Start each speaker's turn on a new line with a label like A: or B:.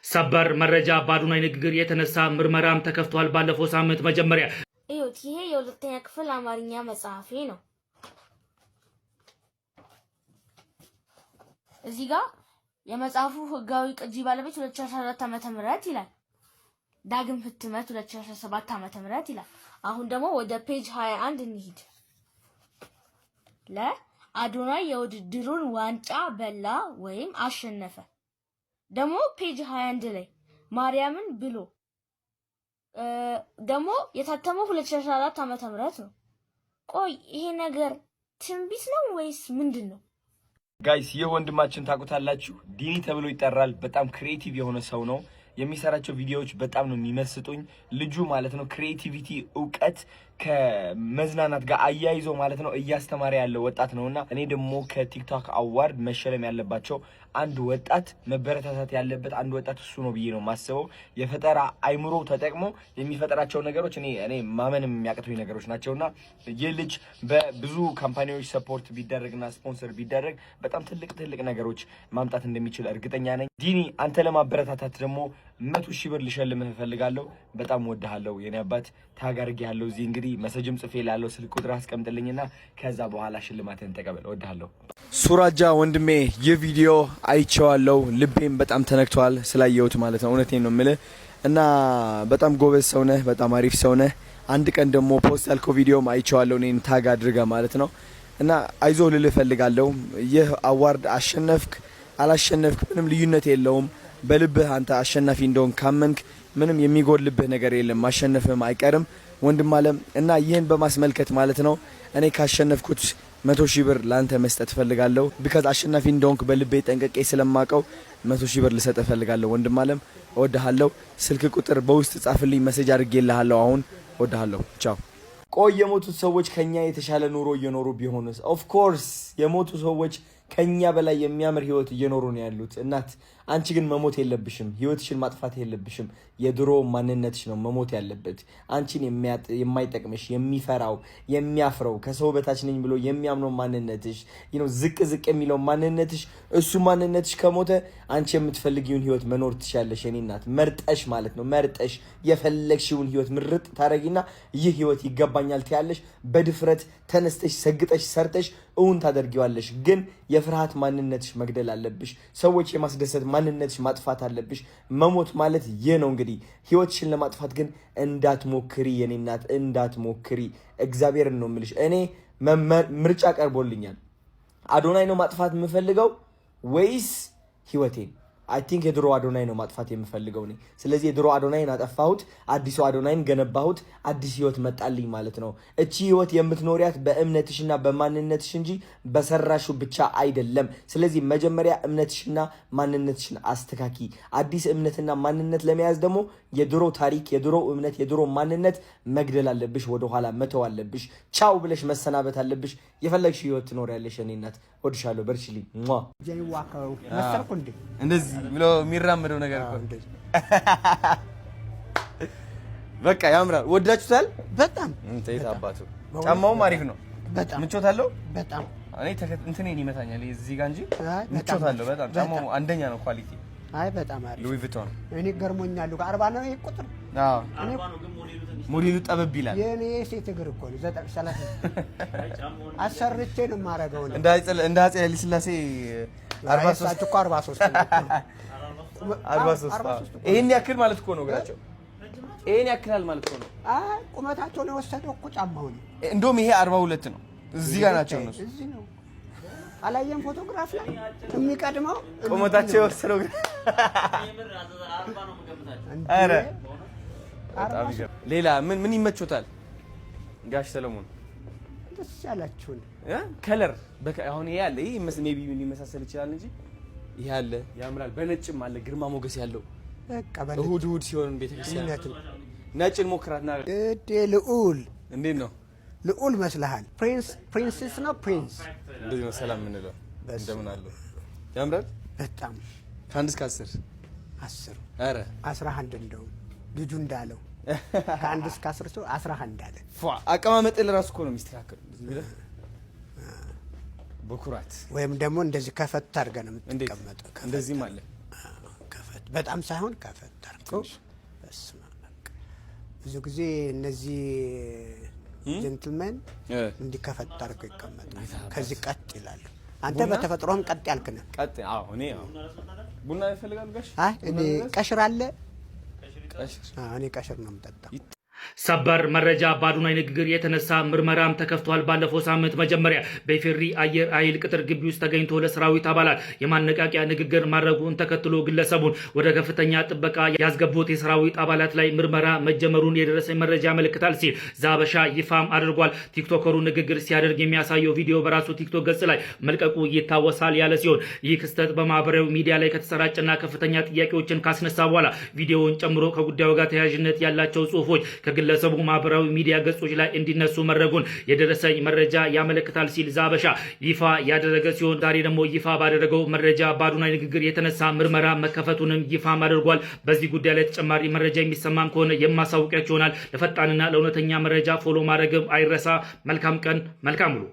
A: ሰበር መረጃ በአዶናይ ንግግር የተነሳ ምርመራም ተከፍቷል። ባለፈው ሳምንት መጀመሪያ
B: እዩት። ይሄ የሁለተኛ ክፍል አማርኛ መጽሐፌ ነው። እዚህ ጋር የመጽሐፉ ህጋዊ ቅጂ ባለቤት 2014 ዓመተ ምህረት ይላል። ዳግም ህትመት 2017 ዓመተ ምህረት ይላል። አሁን ደግሞ ወደ ፔጅ 21 እንሂድ። ለአዶናይ የውድድሩን ዋንጫ በላ ወይም አሸነፈ። ደግሞ ፔጅ 21 ላይ ማርያምን ብሎ ደግሞ የታተመው 2014 ዓመተ ምህረት ነው። ቆይ ይሄ ነገር ትንቢት ነው ወይስ ምንድነው?
C: ጋይስ ይህ ወንድማችን ታውቁታላችሁ፣ ዲኒ ተብሎ ይጠራል። በጣም ክሪኤቲቭ የሆነ ሰው ነው። የሚሰራቸው ቪዲዮዎች በጣም ነው የሚመስጡኝ። ልጁ ማለት ነው ክሪኤቲቪቲ እውቀት ከመዝናናት ጋር አያይዞ ማለት ነው እያስተማረ ያለው ወጣት ነውና እኔ ደግሞ ከቲክቶክ አዋርድ መሸለም ያለባቸው አንድ ወጣት መበረታታት ያለበት አንድ ወጣት እሱ ነው ብዬ ነው ማስበው። የፈጠራ አይምሮ ተጠቅሞ የሚፈጠራቸው ነገሮች እኔ ማመንም የሚያቅቱኝ ነገሮች ናቸውና ይህ ልጅ በብዙ ካምፓኒዎች ሰፖርት ቢደረግና ስፖንሰር ቢደረግ በጣም ትልቅ ነገሮች ማምጣት እንደሚችል እርግጠኛ ነኝ። ዲኒ አንተ ለማበረታታት ደግሞ 100,000 ብር ልሸልምህ እፈልጋለሁ። በጣም ወድሃለሁ የኔ አባት። ታጋርግ ያለው እዚህ እንግዲህ መሰጅም ጽፌ ላለው ስልክ ቁጥር አስቀምጥልኝና ከዛ በኋላ ሽልማትን ተቀበል። ወድሃለሁ ሱራጃ ወንድሜ። ይህ ቪዲዮ አይቼዋለሁ፣ ልቤም በጣም ተነክቷል ስላየሁት ማለት ነው። እውነቴን ነው የምልህ እና በጣም ጎበዝ ሰው ነህ፣ በጣም አሪፍ ሰው ነህ። አንድ ቀን ደግሞ ፖስት ያልከው ቪዲዮም አይቼዋለሁ እኔን ታግ አድርገህ ማለት ነው እና አይዞህ ልልህ እፈልጋለሁ። ይህ አዋርድ አሸነፍክ አላሸነፍክ ምንም ልዩነት የለውም። በልብህ አንተ አሸናፊ እንደሆን ካመንክ ምንም የሚጎልብህ ነገር የለም፣ ማሸነፍም አይቀርም ወንድም አለም። እና ይህን በማስመልከት ማለት ነው እኔ ካሸነፍኩት 100,000 ብር ላንተ መስጠት ፈልጋለሁ። ቢካዝ አሸናፊ እንደሆንክ በልቤ ጠንቀቄ ስለማቀው 100,000 ብር ልሰጥ ፈልጋለሁ ወንድም አለም። እወድሃለሁ። ስልክ ቁጥር በውስጥ ጻፍልኝ፣ ሜሴጅ አድርጌልሃለሁ። አሁን እወድሃለሁ። ቻው። ቆይ የሞቱት ሰዎች ከኛ የተሻለ ኑሮ እየኖሩ ቢሆንስ? ኦፍ ኮርስ የሞቱ ሰዎች ከኛ በላይ የሚያምር ህይወት እየኖሩ ነው ያሉት። እናት አንቺ ግን መሞት የለብሽም፣ ህይወትሽን ማጥፋት የለብሽም። የድሮ ማንነትሽ ነው መሞት ያለበት። አንቺን የማይጠቅምሽ የሚፈራው የሚያፍረው ከሰው በታች ነኝ ብሎ የሚያምነው ማንነትሽ ዝቅ የሚለው ማንነትሽ እሱ ማንነትሽ ከሞተ አንቺ የምትፈልጊውን ህይወት መኖር ትችያለሽ የኔ እናት። መርጠሽ ማለት ነው መርጠሽ የፈለግሽውን ህይወት ምርጥ ታረጊና ይህ ህይወት ይገባኛል ትያለሽ። በድፍረት ተነስተሽ ሰግጠሽ ሰርተሽ እውን ታደርጊዋለሽ። ግን የፍርሃት ማንነትሽ መግደል አለብሽ። ሰዎች የማስደሰት ማንነትሽ ማጥፋት አለብሽ። መሞት ማለት ይህ ነው እንግዲህ። ህይወትሽን ለማጥፋት ግን እንዳትሞክሪ የኔ እናት እንዳትሞክሪ። እግዚአብሔርን ነው የምልሽ። እኔ ምርጫ ቀርቦልኛል። አዶናይ ነው ማጥፋት የምፈልገው ወይስ ህይወቴን? አይ ቲንክ የድሮ አዶናይ ነው ማጥፋት የምፈልገው ነኝ። ስለዚህ የድሮ አዶናይን አጠፋሁት፣ አዲሱ አዶናይን ገነባሁት፣ አዲስ ህይወት መጣልኝ ማለት ነው። እቺ ህይወት የምትኖሪያት በእምነትሽና በማንነትሽ እንጂ በሰራሹ ብቻ አይደለም። ስለዚህ መጀመሪያ እምነትሽና ማንነትሽን አስተካኪ። አዲስ እምነትና ማንነት ለመያዝ ደግሞ የድሮ ታሪክ፣ የድሮ እምነት፣ የድሮ ማንነት መግደል አለብሽ፣ ወደኋላ መተው አለብሽ። ቻው ብለሽ መሰናበት አለብሽ። የፈለግሽ ህይወት ትኖሪያለሽ የኔ እናት። ወድሻለሁ፣ በርቺልኝ። እንደዚህ ብሎ የሚራመደው ነገር እኮ በቃ ያምራል። ወዳችሁታል? በጣም እንዴት አባቱ። ጫማውም አሪፍ ነው። በጣም ምቾት አለው። በጣም እኔ እንትኔን ይመታኛል እዚህ ጋር እንጂ ምቾት አለው በጣም። ጫማው አንደኛ ነው ኳሊቲ። አይ በጣም አሪፍ ሉዊ ቪቶን። እኔ ገርሞኛል። 40 ነው ይሄ ቁጥር። አዎ 40 ነው ግን ሞዴሉ ጠበብ ይላል። የኔ ሴት እግር እኮ ነው 930 አሰርቼ ነው የማረገው። እንደ አፄ ኃይለ ሥላሴ 43 እኮ 43 ይሄን ያክል ማለት እኮ ነው እግራቸው። ይሄን ያክላል ማለት እኮ ነው። አይ ቁመታቸው ነው ወሰደው እኮ ጫማው ነው። እንደውም ይሄ 42 ነው። እዚህ ጋር ናቸው እነሱ። እዚህ ነው አላየም ፎቶግራፍ ላይ የሚቀድመው ቁመታቸው ወሰደው። አረ ሌላ ምን ይመቾታል ጋሽ ሰለሞን? ደስ ያላችሁን ከለር አሁን ይሄ አለ። ይሄ ሜቢ ምን ሊመሳሰል ይችላል እንጂ ይሄ አለ ያምራል። በነጭም አለ ግርማ ሞገስ ያለው። በቃ እሑድ ሲሆን ቤተክርስቲያን ነጭን ሞክራትና እዴ ልዑል እንዴት ነው? ልዑል መስልሃል። ፕሪንስስ ነው ፕሪንስ። እንደዚህ ነው ሰላም የምንለው። እንደምን አለው? ያምራል በጣም። ከአንድ እስከ 10 ኧረ 11 እንደው ልጁ እንዳለው ከአንድ እስከ 10 ሰው 11 አለ። አቀማመጥ ለራሱ እኮ ነው የሚስተካከል በኩራት ወይም ደግሞ እንደዚህ ከፈት አድርገን የምትቀመጠው እንደዚህም አለ። ከፈት
D: በጣም ሳይሆን ከፈት አድርገው በስመ አብ። ብዙ ጊዜ እነዚህ ጀንትልመን እንዲከፈት አድርገው ይቀመጣሉ። ከዚህ ቀጥ ይላሉ። አንተ በተፈጥሮም ቀጥ ያልክ ነህ።
E: ቀጥ አዎ። እኔ ቡና ይፈልጋል ጋሽ?
D: አይ እኔ ቀሽር አለ። እኔ ቀሽር ነው የምጠጣው።
A: ሰበር መረጃ በአዶናይ ንግግር የተነሳ ምርመራም ተከፍቷል። ባለፈው ሳምንት መጀመሪያ በኢፌዴሪ አየር ኃይል ቅጥር ግቢ ውስጥ ተገኝቶ ለሰራዊት አባላት የማነቃቂያ ንግግር ማድረጉን ተከትሎ ግለሰቡን ወደ ከፍተኛ ጥበቃ ያስገቡት የሰራዊት አባላት ላይ ምርመራ መጀመሩን የደረሰኝ መረጃ ያመለክታል ሲል ዛበሻ ይፋም አድርጓል። ቲክቶከሩ ንግግር ሲያደርግ የሚያሳየው ቪዲዮ በራሱ ቲክቶክ ገጽ ላይ መልቀቁ ይታወሳል ያለ ሲሆን ይህ ክስተት በማህበራዊ ሚዲያ ላይ ከተሰራጨና ከፍተኛ ጥያቄዎችን ካስነሳ በኋላ ቪዲዮውን ጨምሮ ከጉዳዩ ጋር ተያያዥነት ያላቸው ጽሁፎች ግለሰቡ ማህበራዊ ሚዲያ ገጾች ላይ እንዲነሱ መረጉን የደረሰኝ መረጃ ያመለክታል ሲል ዛበሻ ይፋ ያደረገ ሲሆን ዛሬ ደግሞ ይፋ ባደረገው መረጃ በአዶናይ ንግግር የተነሳ ምርመራ መከፈቱንም ይፋም አድርጓል። በዚህ ጉዳይ ላይ ተጨማሪ መረጃ የሚሰማም ከሆነ የማሳውቂያችሁ ይሆናል። ለፈጣንና ለእውነተኛ መረጃ ፎሎ ማድረግም አይረሳ። መልካም ቀን፣ መልካም ውሎ።